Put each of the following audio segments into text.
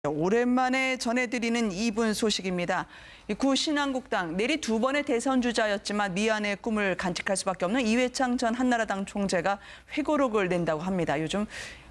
오랜만에 전해드리는 이분 소식입니다. 구 신한국당 내리 두 번의 대선 주자였지만 미안의 꿈을 간직할 수밖에 없는 이회창 전 한나라당 총재가 회고록을 낸다고 합니다. 요즘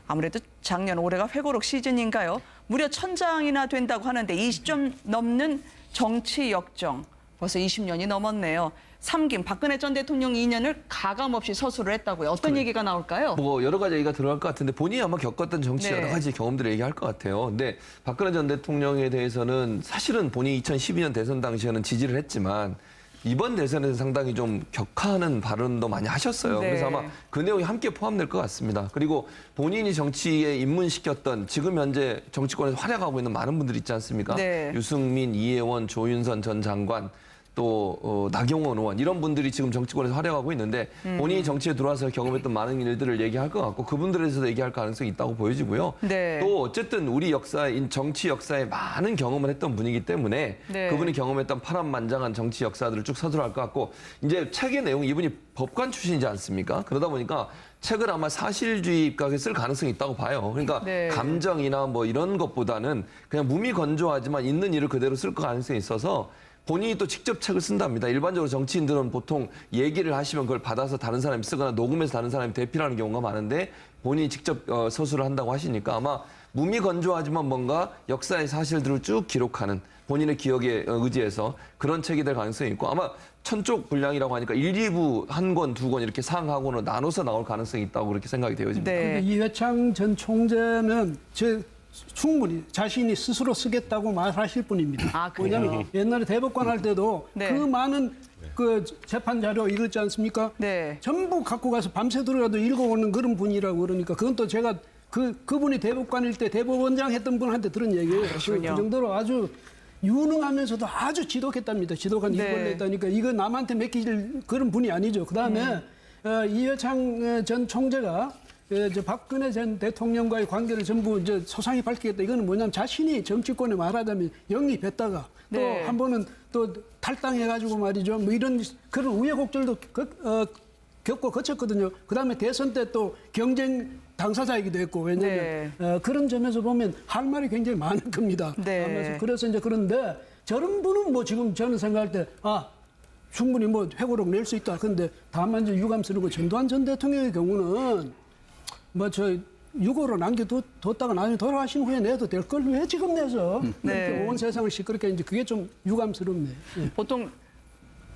아무래도 작년 올해가 회고록 시즌인가요? 무려 1000장이나 된다고 하는데 20점 넘는 정치 역정. 벌써 20년이 넘었네요. 삼김 박근혜 전 대통령 2년을 가감없이 서술을 했다고요. 어떤 얘기가 나올까요? 뭐 여러 가지 얘기가 들어갈 것 같은데 본인이 아마 겪었던 정치 여러 가지 경험들을 얘기할 것 같아요. 근데 박근혜 전 대통령에 대해서는 사실은 본인이 2012년 대선 당시에는 지지를 했지만 이번 대선에서 상당히 좀 격하는 발언도 많이 하셨어요. 네. 그래서 아마 그 내용이 함께 포함될 것 같습니다. 그리고 본인이 정치에 입문시켰던 지금 현재 정치권에서 활약하고 있는 많은 분들이 있지 않습니까? 네. 유승민, 이혜원, 조윤선 전 장관, 또 나경원 의원 이런 분들이 지금 정치권에서 활약하고 있는데 본인이 정치에 들어와서 경험했던 많은 일들을 얘기할 것 같고 그분들에 대해서도 얘기할 가능성이 있다고 보여지고요. 네. 또 어쨌든 우리 역사에 정치 역사에 많은 경험을 했던 분이기 때문에 네. 그분이 경험했던 파란만장한 정치 역사들을 쭉 서술할 것 같고 이제 책의 내용 이분이 법관 출신이지 않습니까? 그러다 보니까 책을 아마 사실주의 입각에 쓸 가능성이 있다고 봐요. 그러니까 네. 감정이나 뭐 이런 것보다는 그냥 무미건조하지만 있는 일을 그대로 쓸 가능성이 있어서 본인이 또 직접 책을 쓴답니다. 일반적으로 정치인들은 보통 얘기를 하시면 그걸 받아서 다른 사람이 쓰거나 녹음해서 다른 사람이 대필하는 경우가 많은데 본인이 직접 서술을 한다고 하시니까 아마 무미건조하지만 뭔가 역사의 사실들을 쭉 기록하는 본인의 기억에 의지해서 그런 책이 될 가능성이 있고 아마 1000쪽 분량이라고 하니까 1, 2부 한 권, 두 권 이렇게 상하고는 나눠서 나올 가능성이 있다고 그렇게 생각이 되어집니다. 네. 이회창 전 총재는 충분히 자신이 스스로 쓰겠다고 말하실 분입니다. 아, 그래요? 왜냐하면 옛날에 대법관 할 때도 네. 그 많은 그 재판 자료 읽었지 않습니까? 네. 전부 갖고 가서 밤새도록라도 읽어오는 그런 분이라고 그러니까 그건 또 제가 그분이 대법관일 때 대법원장 했던 분한테 들은 얘기예요. 그러시군요. 그 정도로 아주 유능하면서도 아주 지독했답니다. 지독한 네. 일벌레 했다니까 이거 남한테 맡길 그런 분이 아니죠. 그다음에 이회창 전 총재가 저 박근혜 전 대통령과의 관계를 전부 이제 소상히 밝히겠다. 이거는 뭐냐면 자신이 정치권에 말하자면 영입했다가 또 네. 한 번은 또 탈당해가지고 말이죠. 뭐 이런 그런 우여곡절도 겪고 거쳤거든요. 그다음에 대선 때 또 경쟁 당사자이기도 했고 왜냐하면 그런 점에서 보면 할 말이 굉장히 많을 겁니다. 네. 그래서 이제 그런데 저런 분은 뭐 지금 저는 생각할 때 충분히 뭐 회고록 낼 수 있다. 근데 다만 이제 유감스러운 전두환 전 대통령의 경우는 뭐 저 유고로 남겨뒀다가 나중에 돌아가신 후에 내도 될 걸 왜 지금 내서 네. 온 세상을 시끄럽게 이제 그게 좀 유감스럽네요. 예. 보통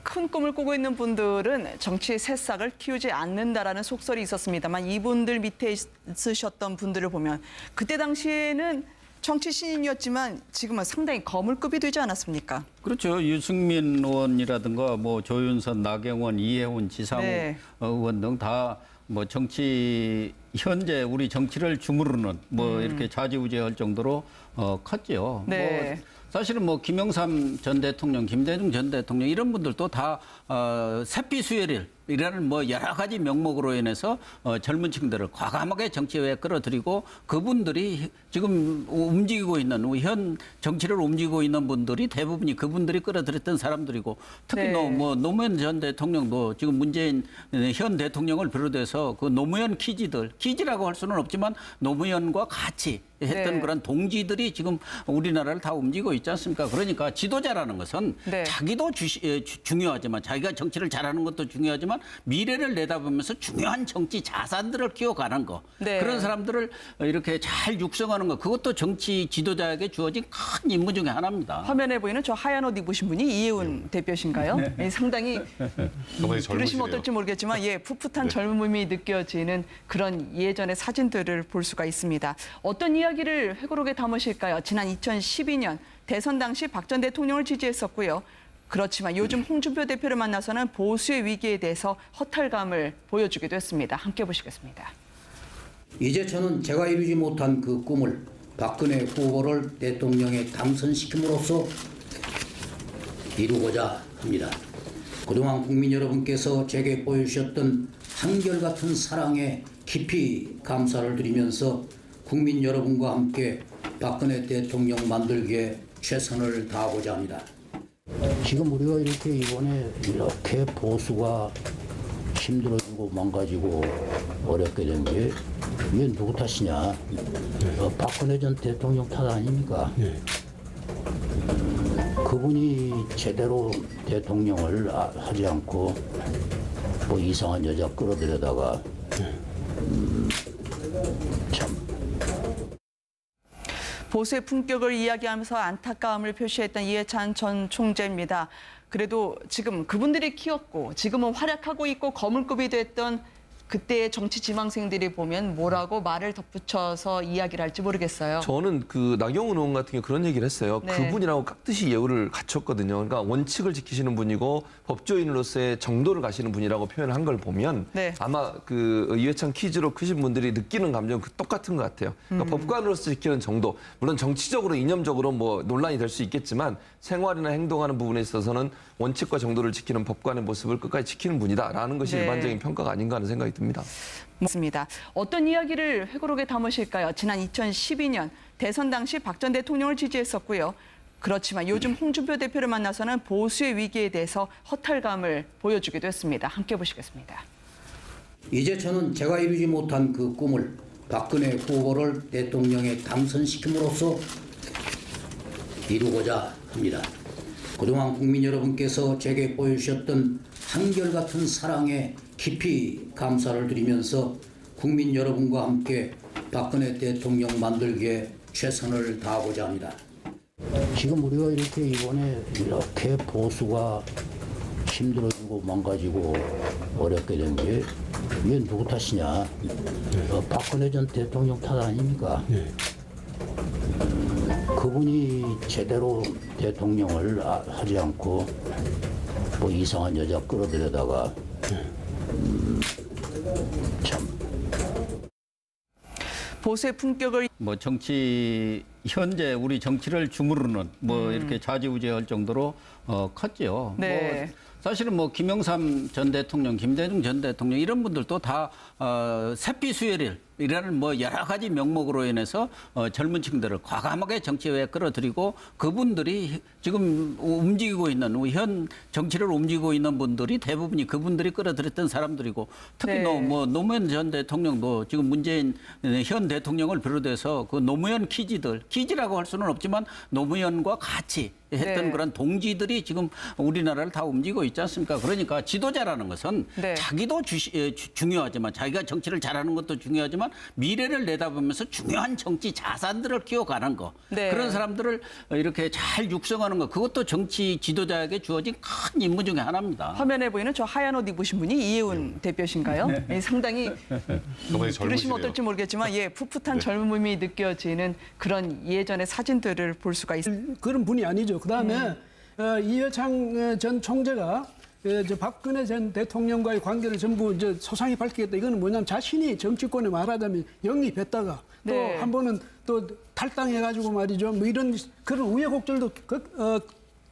큰 꿈을 꾸고 있는 분들은 정치의 새싹을 키우지 않는다라는 속설이 있었습니다만 이분들 밑에 있으셨던 분들을 보면 그때 당시에는 정치 신인이었지만 지금은 상당히 거물급이 되지 않았습니까? 그렇죠. 유승민 의원이라든가 뭐 조윤선, 나경원, 이혜원, 지상우 네. 의원 등 다 뭐 정치 현재 우리 정치를 주무르는 뭐 이렇게 좌지우지할 정도로 컸죠. 네. 뭐 사실은 뭐 김영삼 전 대통령, 김대중 전 대통령 이런 분들도 다 새피수혈이라는 뭐 여러 가지 명목으로 인해서 젊은 층들을 과감하게 정치에 끌어들이고 그분들이 지금 움직이고 있는 현 정치를 움직이고 있는 분들이 대부분이 그분들이 끌어들였던 사람들이고 특히 네. 뭐 노무현 전 대통령도 지금 문재인 현 대통령을 비롯해서 그 노무현 키즈라고 할 수는 없지만 노무현과 같이 했던 네. 그런 동지들이 지금 우리나라를 다 움직이고 있지 않습니까? 그러니까 지도자라는 것은 네. 자기도 중요하지만 자기가 정치를 잘하는 것도 중요하지만 미래를 내다보면서 중요한 정치 자산들을 키워가는 거. 네. 그런 사람들을 이렇게 잘 육성하는 거. 그것도 정치 지도자에게 주어진 큰 임무 중에 하나입니다. 화면에 보이는 저 하얀 옷 입으신 분이 이혜훈 대표신가요? 예, 상당히 들으시면 어떨지 모르겠지만 풋풋한 젊음이 느껴지는 그런 예전의 사진들을 볼 수가 있습니다. 어떤 이야기를 회고록에 담으실까요? 지난 2012년 대선 당시 박 전 대통령을 지지했었고요. 그렇지만 요즘 홍준표 대표를 만나서는 보수의 위기에 대해서 허탈감을 보여주기도 했습니다. 함께 보시겠습니다. 이제 저는 제가 이루지 못한 그 꿈을 박근혜 후보를 대통령에 당선시킴으로써 이루고자 합니다. 그동안 국민 여러분께서 제게 보여주셨던 한결같은 사랑에 깊이 감사를 드리면서 국민 여러분과 함께 박근혜 대통령 만들기에 최선을 다하고자 합니다. 지금 우리가 이번에 이렇게 보수가 힘들어지고 망가지고 어렵게 된 게 이게 누구 탓이냐? 박근혜 전 대통령 탓 아닙니까? 그분이 제대로 대통령을 하지 않고 뭐 이상한 여자 끌어들여다가 참. 보수의 품격을 이야기하면서 안타까움을 표시했던 이해찬 전 총재입니다. 그래도 지금 그분들이 키웠고 지금은 활약하고 있고 거물급이 됐던 그때의 정치 지망생들이 보면 뭐라고 말을 덧붙여서 이야기를 할지 모르겠어요. 저는 그 나경원 의원 같은 경우 그런 얘기를 했어요. 네. 그분이라고 깍듯이 예우를 갖췄거든요. 그러니까 원칙을 지키시는 분이고 법조인으로서의 정도를 가시는 분이라고 표현을 한 걸 보면 네. 아마 그 이회창 퀴즈로 크신 분들이 느끼는 감정은 똑같은 것 같아요. 그러니까 법관으로서 지키는 정도, 물론 정치적으로 이념적으로 뭐 논란이 될 수 있겠지만 생활이나 행동하는 부분에 있어서는 원칙과 정도를 지키는 법관의 모습을 끝까지 지키는 분이다라는 것이 네. 일반적인 평가가 아닌가 하는 생각이 듭니다. 맞습니다. 어떤 이야기를 회고록에 담으실까요? 지난 2012년 대선 당시 박 전 대통령을 지지했었고요. 그렇지만 요즘 홍준표 대표를 만나서는 보수의 위기에 대해서 허탈감을 보여주기도 했습니다. 함께 보시겠습니다. 이제 저는 제가 이루지 못한 그 꿈을 박근혜 후보를 대통령에 당선시킴으로써 이루고자 합니다. 그동안 국민 여러분께서 제게 보여주셨던 한결같은 사랑에 깊이 감사를 드리면서 국민 여러분과 함께 박근혜 대통령 만들기에 최선을 다하고자 합니다. 지금 우리가 이렇게 이번에 이렇게 보수가 힘들어지고 망가지고 어렵게 된 게 이게 누구 탓이냐? 박근혜 전 대통령 탓 아닙니까? 그분이 제대로 대통령을 하지 않고 뭐 이상한 여자 끌어들여다가 참. 보수의 품격을 뭐 정치 현재 우리 정치를 주무르는 뭐 이렇게 좌지우지할 정도로 컸죠. 네. 뭐 사실은 뭐 김영삼 전 대통령, 김대중 전 대통령 이런 분들도 다 세피수혈이라는 뭐 여러 가지 명목으로 인해서 젊은 층들을 과감하게 정치에 끌어들이고 그분들이 지금 움직이고 있는 현 정치를 움직이고 있는 분들이 대부분이 그분들이 끌어들였던 사람들이고 특히 네. 뭐 노무현 전 대통령도 지금 문재인 현 대통령을 비롯해서 그 노무현 키즈라고 할 수는 없지만 노무현과 같이 했던 네. 그런 동지들이 지금 우리나라를 다 움직이고 있지 않습니까? 그러니까 지도자라는 것은 네. 자기도 중요하지만 자기가 정치를 잘하는 것도 중요하지만 미래를 내다보면서 중요한 정치 자산들을 키워가는 거. 네. 그런 사람들을 이렇게 잘 육성하는 거. 그것도 정치 지도자에게 주어진 큰 임무 중에 하나입니다. 화면에 보이는 저 하얀 옷 입으신 분이 이혜훈 대표신가요? 예, 상당히 너무 들으시면 젊으시네요. 어떨지 모르겠지만 예, 풋풋한 젊음이 느껴지는 그런 예전의 사진들을 볼 수가 있습니다. 그런 분이 아니죠. 그다음에 이회창 전 총재가 저 박근혜 전 대통령과의 관계를 전부 이제 소상히 밝히겠다. 이거는 뭐냐면 자신이 정치권에 말하자면 영입했다가 네. 또 한 번은 또 탈당해가지고 말이죠. 뭐 이런 그런 우여곡절도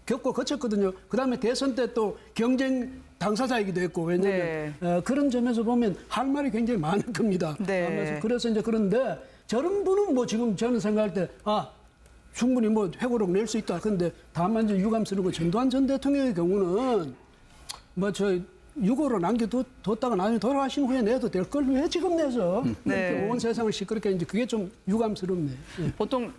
겪고 거쳤거든요. 그다음에 대선 때 또 경쟁 당사자이기도 했고 왜냐하면 그런 점에서 보면 할 말이 굉장히 많을 겁니다. 네. 그래서 이제 그런데 저런 분은 뭐 지금 저는 생각할 때 충분히 뭐 회고록 낼 수 있다. 근데 다만 이제 유감스러운 전두환 전 대통령의 경우는 뭐 저 유고로 남겨뒀다가 나중에 돌아가신 후에 내도 될 걸 왜 지금 내서 네. 이렇게 온 세상을 시끄럽게 이제 그게 좀 유감스럽네. 예. 보통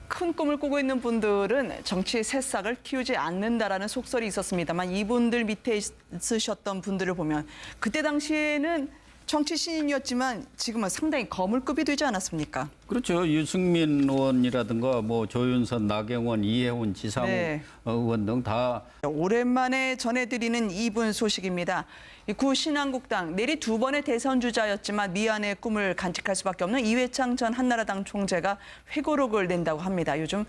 큰 꿈을 꾸고 있는 분들은 정치 새싹을 키우지 않는다라는 속설이 있었습니다만 이분들 밑에 있으셨던 분들을 보면 그때 당시에는 정치 신인이었지만 지금은 상당히 거물급이 되지 않았습니까? 그렇죠. 유승민 의원이라든가 뭐 조윤선, 나경원, 이혜훈, 지상우 네. 의원 등 다 오랜만에 전해드리는 이분 소식입니다. 구 신한국당 내리 두 번의 대선 주자였지만 미안의 꿈을 간직할 수밖에 없는 이회창 전 한나라당 총재가 회고록을 낸다고 합니다. 요즘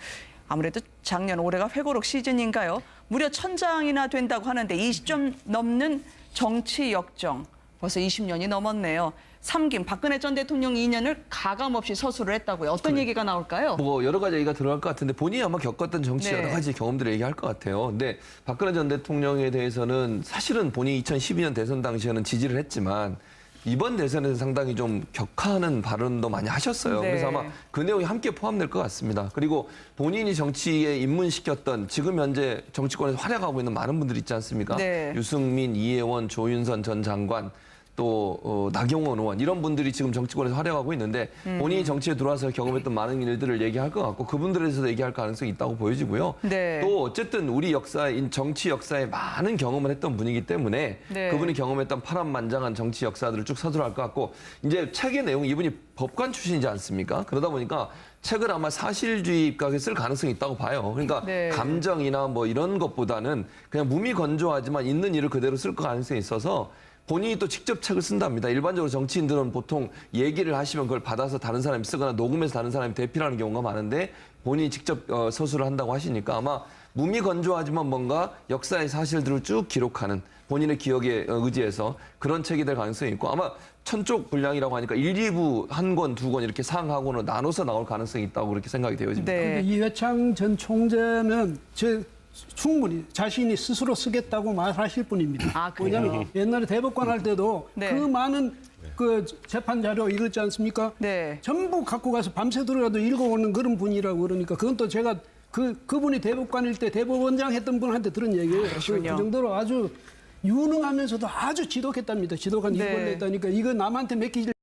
아무래도 작년 올해가 회고록 시즌인가요? 무려 1000장이나 된다고 하는데 20점 넘는 정치 역정. 벌써 20년이 넘었네요. 삼김 박근혜 전 대통령 2년을 가감없이 서술을 했다고요. 어떤 얘기가 나올까요? 뭐 여러 가지 얘기가 들어갈 것 같은데 본인이 아마 겪었던 정치 네. 여러 가지 경험들을 얘기할 것 같아요. 근데 박근혜 전 대통령에 대해서는 사실은 본인이 2012년 대선 당시에는 지지를 했지만 이번 대선에서 상당히 좀 격하는 발언도 많이 하셨어요. 네. 그래서 아마 그 내용이 함께 포함될 것 같습니다. 그리고 본인이 정치에 입문시켰던 지금 현재 정치권에서 활약하고 있는 많은 분들 있지 않습니까? 네. 유승민, 이혜원, 조윤선 전 장관 또 나경원 의원 이런 분들이 지금 정치권에서 활약하고 있는데 본인이 정치에 들어와서 경험했던 많은 일들을 얘기할 것 같고 그분들에 대해서도 얘기할 가능성이 있다고 보여지고요. 네. 또 어쨌든 우리 역사인 정치 역사에 많은 경험을 했던 분이기 때문에 네. 그분이 경험했던 파란만장한 정치 역사들을 쭉 서술할 것 같고 이제 책의 내용 이분이 법관 출신이지 않습니까? 그러다 보니까 책을 아마 사실주의 입각에 쓸 가능성이 있다고 봐요. 그러니까 네. 감정이나 뭐 이런 것보다는 그냥 무미건조하지만 있는 일을 그대로 쓸 가능성이 있어서 본인이 또 직접 책을 쓴답니다. 일반적으로 정치인들은 보통 얘기를 하시면 그걸 받아서 다른 사람이 쓰거나 녹음해서 다른 사람이 대필하는 경우가 많은데 본인이 직접 서술을 한다고 하시니까 아마 무미건조하지만 뭔가 역사의 사실들을 쭉 기록하는 본인의 기억에 의지해서 그런 책이 될 가능성이 있고 아마 1000쪽 분량이라고 하니까 1, 2부 한 권, 두 권 이렇게 상하고는 나눠서 나올 가능성이 있다고 그렇게 생각이 되어집니다. 네. 근데 이회창 전 총재는 충분히 자신이 스스로 쓰겠다고 말하실 분입니다. 아, 그래요? 왜냐하면 옛날에 대법관 할 때도 네. 그 많은 그 재판 자료 읽었지 않습니까? 네. 전부 갖고 가서 밤새도록라도 읽어오는 그런 분이라고 그러니까 그건 또 제가 그분이 대법관일 때 대법원장 했던 분한테 들은 얘기예요. 그러시군요. 그 정도로 아주 유능하면서도 아주 지독했답니다. 지독한 네. 일벌레 했다니까 이거 남한테 맡기질